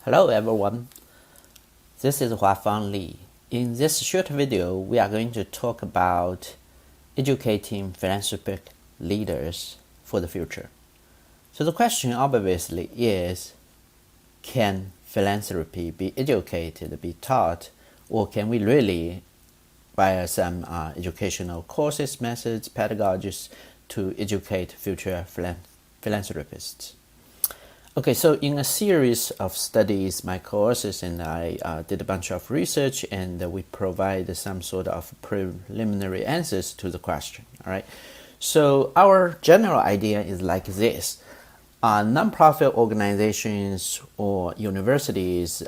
Hello everyone, this is Huafang. In this short video, we are going to talk about educating philanthropic leaders for the future. So the question obviously is, can philanthropy be educated, be taught, or can we really, via some educational courses, methods, pedagogies, to educate future philanthropists? Okay, so in a series of studies, my courses and I did a bunch of research, and we provide some sort of preliminary answers to the question. All right, so our general idea is like this: nonprofit organizations or universities,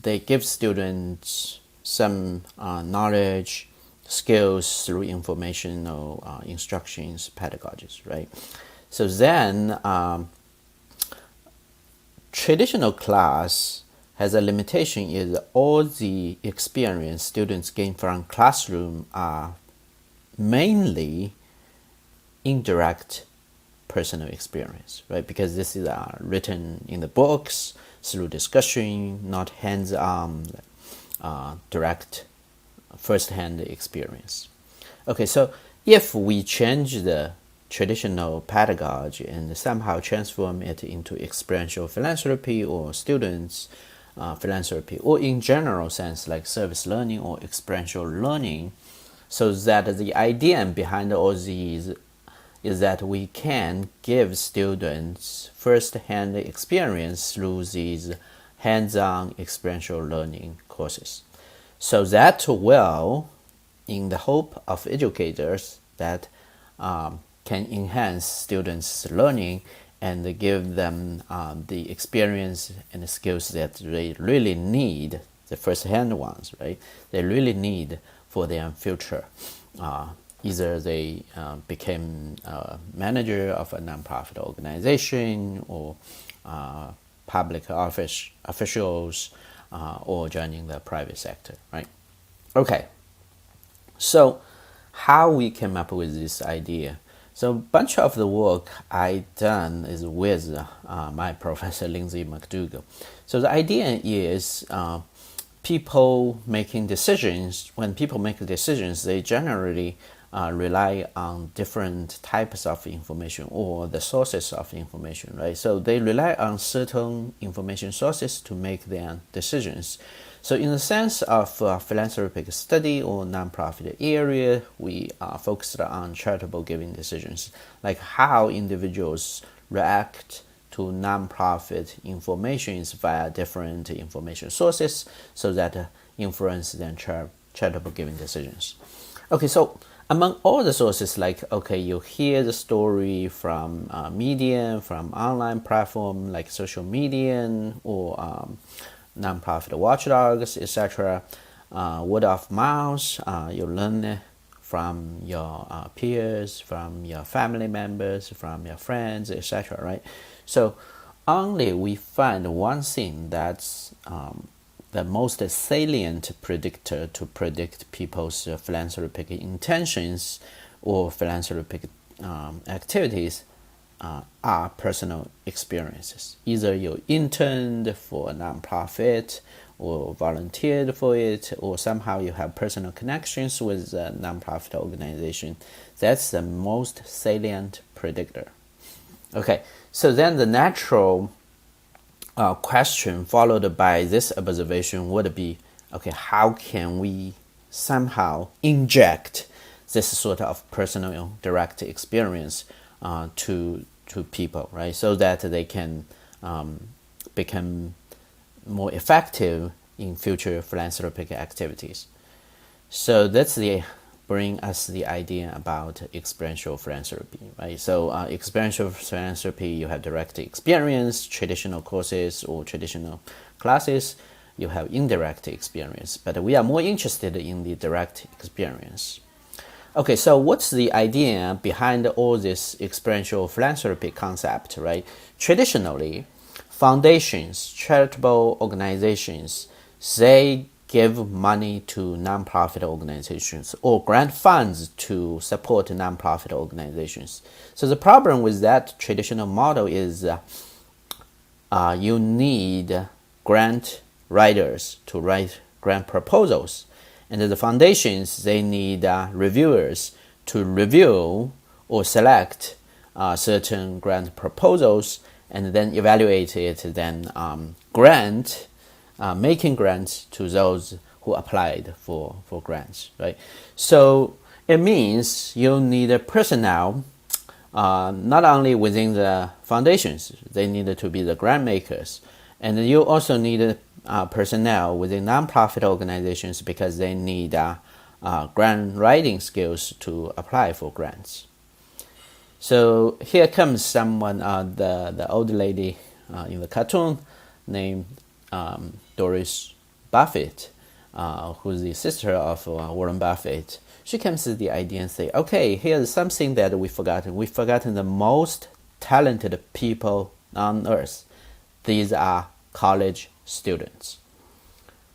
they give students some knowledge, skills through informational instructions, pedagogies, right? So then traditional class has a limitation, is all the experience students gain from classroom are mainly indirect personal experience, right? Because this is written in the books through discussion, not hands-on, direct first-hand experience. Okay, so if we change the traditional pedagogy and somehow transform it into experiential philanthropy or students philanthropy, or in general sense like service learning or experiential learning, so that the idea behind all these is that we can give students first-hand experience through these hands-on experiential learning courses. So that will, in the hope of educators, that can enhance students' learning and give them the experience and the skills that they really need, the first-hand ones, right? They really need for their future. Either they became a manager of a nonprofit organization, or public office officials, or joining the private sector, right? Okay, so how we came up with this idea? So a bunch of the work I done is with my professor Lindsay McDougal. So the idea is people making decisions. When people make decisions, they generally rely on different types of information or the sources of information, right? So they rely on certain information sources to make their decisions. So in the sense of philanthropic study or nonprofit area, we focused on charitable giving decisions, like how individuals react to nonprofit information via different information sources, so that influence their charitable giving decisions. Okay, so among all the sources, like, okay, you hear the story from media, from online platform like social media or nonprofit watchdogs, etc. Word of mouth, you learn from your peers, from your family members, from your friends, etc. Right? So only we find one thing that's the most salient predictor to predict people's philanthropic intentions or philanthropic activities are personal experiences. Either you interned for a nonprofit or volunteered for it, or somehow you have personal connections with a nonprofit organization. That's the most salient predictor. Okay, so then the natural question followed by this observation would be, okay, how can we somehow inject this sort of personal direct experience to people, right? So that they can become more effective in future philanthropic activities. So that's bring us the idea about experiential philanthropy, right? So experiential philanthropy, you have direct experience, traditional courses or traditional classes, you have indirect experience, but we are more interested in the direct experience. Okay, so what's the idea behind all this experiential philanthropy concept, right? Traditionally, foundations, charitable organizations, they give money to nonprofit organizations or grant funds to support nonprofit organizations. So the problem with that traditional model is you need grant writers to write grant proposals. And the foundations, they need reviewers to review or select certain grant proposals and then evaluate it, then making grants to those who applied for grants, right? So it means you need a personnel, not only within the foundations, they need to be the grant makers, and you also need personnel within nonprofit organizations because they need grant writing skills to apply for grants. So here comes someone, the old lady in the cartoon named Doris Buffett, who's the sister of Warren Buffett. She comes to the idea and say, okay, here's something that we've forgotten. We've forgotten the most talented people on earth. These are college students,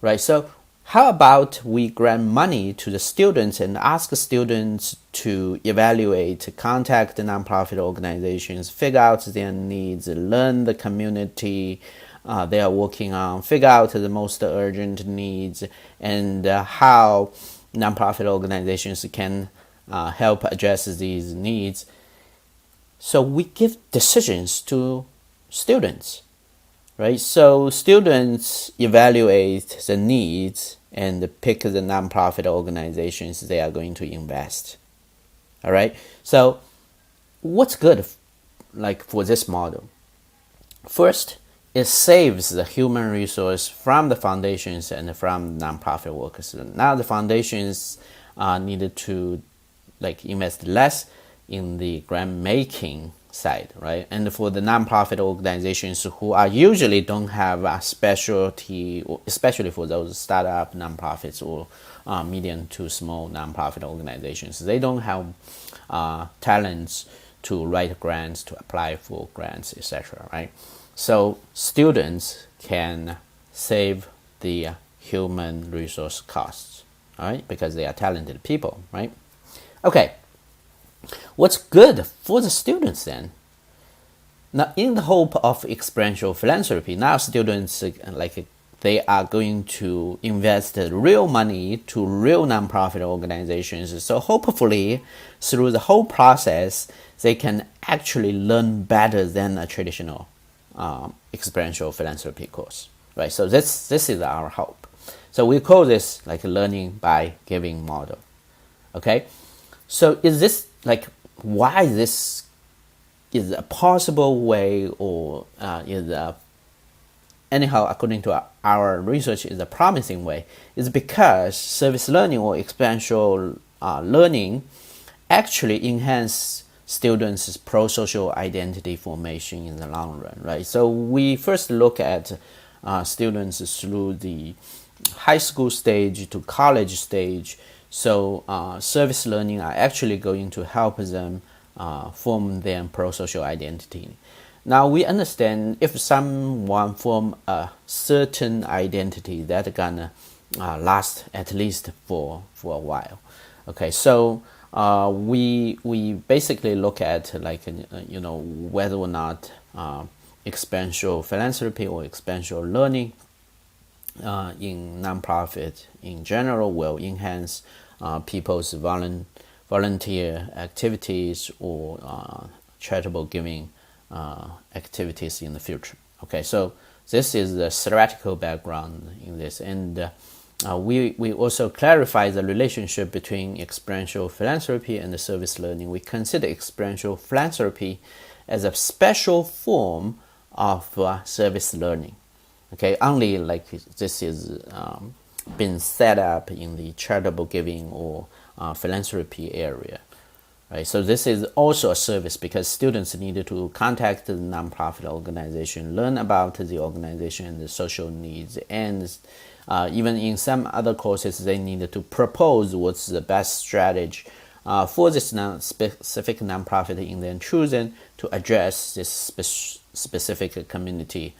right? So how about we grant money to the students and ask students to evaluate, contact the nonprofit organizations, figure out their needs, learn the community they are working on, figure out the most urgent needs, and how nonprofit organizations can help address these needs. So we give decisions to students, right? So students evaluate the needs and pick the nonprofit organizations they are going to invest. All right. So what's good for this model? First, it saves the human resource from the foundations and from nonprofit workers. Now the foundations needed to invest less in the grant making side, right? And for the nonprofit organizations who are usually don't have a specialty, especially for those startup nonprofits or medium to small nonprofit organizations, they don't have talents to write grants, to apply for grants, etc., right? So students can save the human resource costs, all right, because they are talented people, right? Okay, what's good for the students then? Now, in the hope of experiential philanthropy, now students they are going to invest real money to real nonprofit organizations. So hopefully, through the whole process, they can actually learn better than a traditional experiential philanthropy course, right? So this is our hope. So we call this learning by giving model. Okay, so is this why this is a possible way, or anyhow, according to our research, is a promising way? Is because service learning or experiential learning actually enhance students' pro-social identity formation in the long run, right? So we first look at students through the high school stage to college stage. So service learning are actually going to help them form their pro-social identity. Now we understand if someone form a certain identity, that's gonna last at least for a while. Okay, so we basically look at whether or not experiential philanthropy or experiential learning in nonprofit in general will enhance people's volunteer activities or charitable giving activities in the future. Okay, so this is the theoretical background in this, and we also clarify the relationship between experiential philanthropy and the service learning. We consider experiential philanthropy as a special form of service learning. Okay, only this is been set up in the charitable giving or philanthropy area. Right, so this is also a service because students need to contact the nonprofit organization, learn about the organization and the social needs, and even in some other courses, they need to propose what's the best strategy for this specific nonprofit in their choosing to address this specific community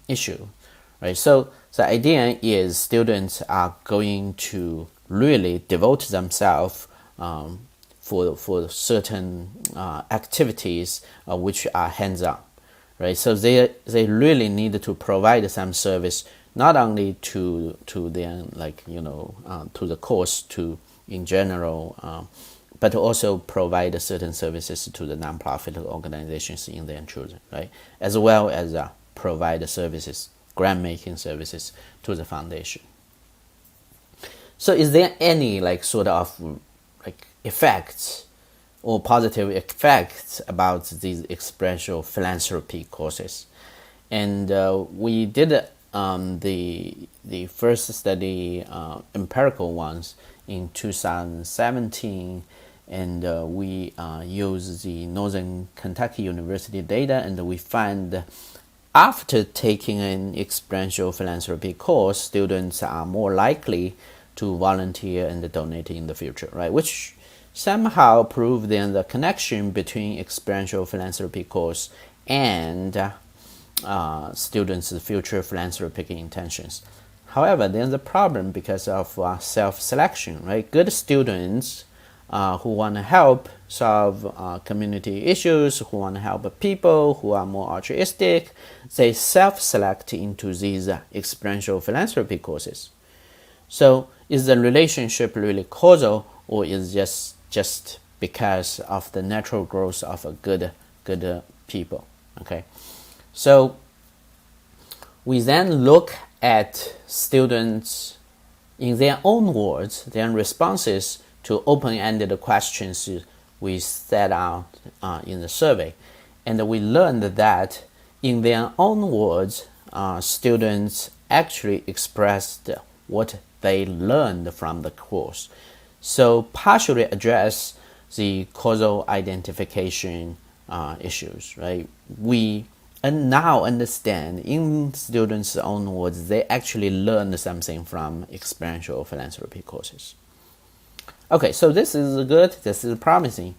issue. Right, so the idea is students are going to really devote themselves for certain activities which are hands-on, right? So they really need to provide some service, not only to them, like, to the course, to in general, but also provide certain services to the nonprofit organizations in their children, right? As well as provide services, grant making services to the foundation. So is there any sort of effects or positive effects about these experiential philanthropy courses? And we did the first study, empirical ones, in 2017, and we used the Northern Kentucky University data, and we find after taking an experiential philanthropy course, students are more likely to volunteer and donate in the future, right? Which somehow prove then the connection between experiential philanthropy course and students' future philanthropic intentions. However, there's a problem because of self-selection, right? Good students who want to help solve community issues, who want to help people, who are more altruistic, they self-select into these experiential philanthropy courses. So is the relationship really causal, or is just because of the natural growth of a good people? Okay, so we then look at students in their own words, their responses to open-ended questions we set out in the survey, and we learned that in their own words, students actually expressed what they learned from the course. So partially address the causal identification issues, right? We now understand in students' own words, they actually learned something from experiential philanthropy courses. Okay, so this is good, this is promising,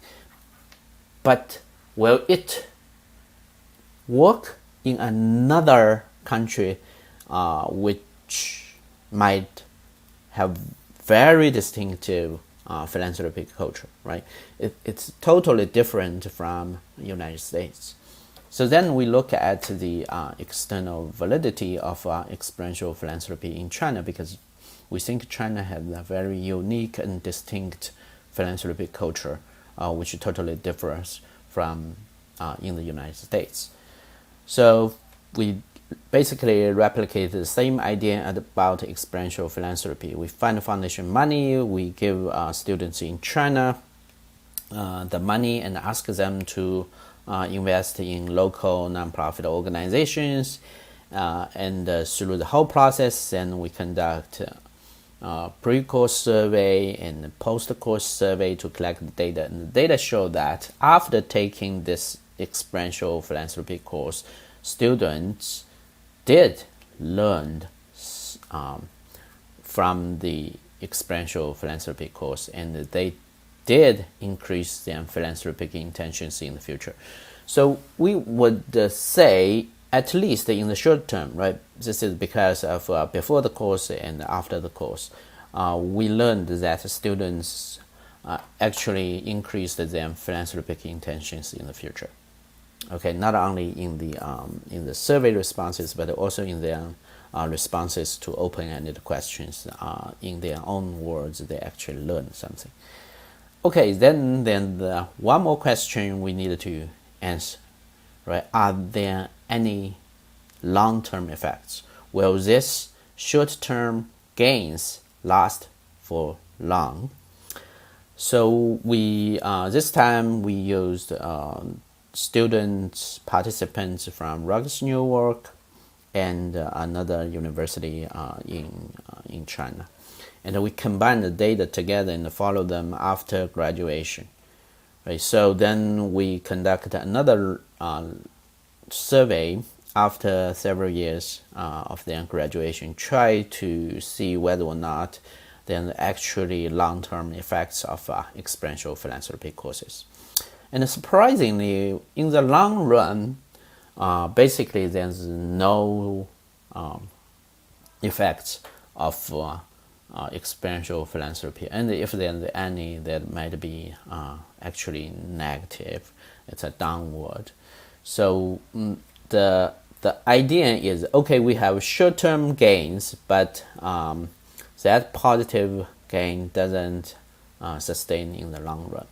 but will it work in another country which might have very distinctive philanthropic culture, right? It's totally different from the United States. So then we look at the external validity of experiential philanthropy in China, because we think China has a very unique and distinct philanthropic culture, which totally differs from in the United States. So we basically replicate the same idea about experiential philanthropy. We find foundation money, we give students in China the money and ask them to invest in local nonprofit organizations, and through the whole process, then we conduct pre-course survey and post-course survey to collect the data. And the data show that after taking this experiential philanthropy course, students did learn from the experiential philanthropy course, and they did increase their philanthropic intentions in the future. So we would say, at least in the short term, right? This is because of before the course and after the course, we learned that students actually increased their philanthropic intentions in the future. Okay, not only in the survey responses, but also in their responses to open-ended questions. In their own words, they actually learned something. Okay, then the one more question we need to answer, right? Are there any long-term effects? Will this short-term gains last for long? So we this time we used students, participants from Rutgers, New York, and another university in China, and we combined the data together and follow them after graduation. Right. So then we conduct another survey after several years of their graduation, try to see whether or not there are actually long-term effects of experiential philanthropy courses. And surprisingly, in the long run, basically there's no effects of experiential philanthropy, and if there's any, that might be actually negative. It's a downward. So the idea is, okay, we have short-term gains, but that positive gain doesn't sustain in the long run.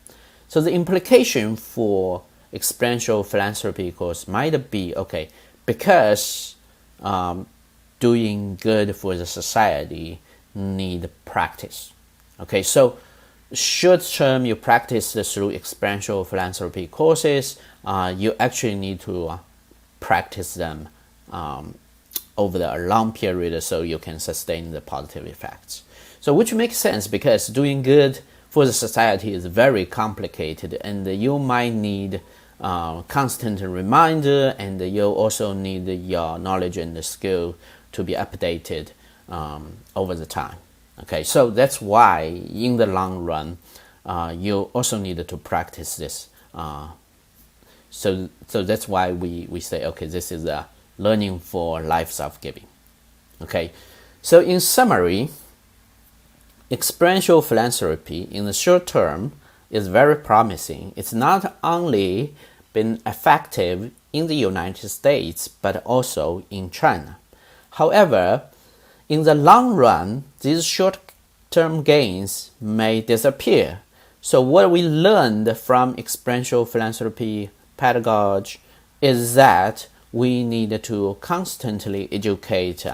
So the implication for experiential philanthropy course might be, okay, because doing good for the society need practice. Okay, so short term you practice through experiential philanthropy courses. You actually need to practice them over a long period so you can sustain the positive effects. So which makes sense because doing good for the society is very complicated, and you might need constant reminder, and you also need your knowledge and the skill to be updated over the time. Okay, so that's why in the long run, you also need to practice this. So that's why we say, okay, this is a learning for lives of giving. Okay, so in summary, experiential philanthropy in the short term is very promising. It's not only been effective in the United States, but also in China. However, in the long run, these short-term gains may disappear. So what we learned from experiential philanthropy pedagogy is that we need to constantly educate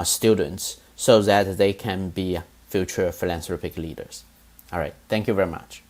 students so that they can be future philanthropic leaders. All right, thank you very much.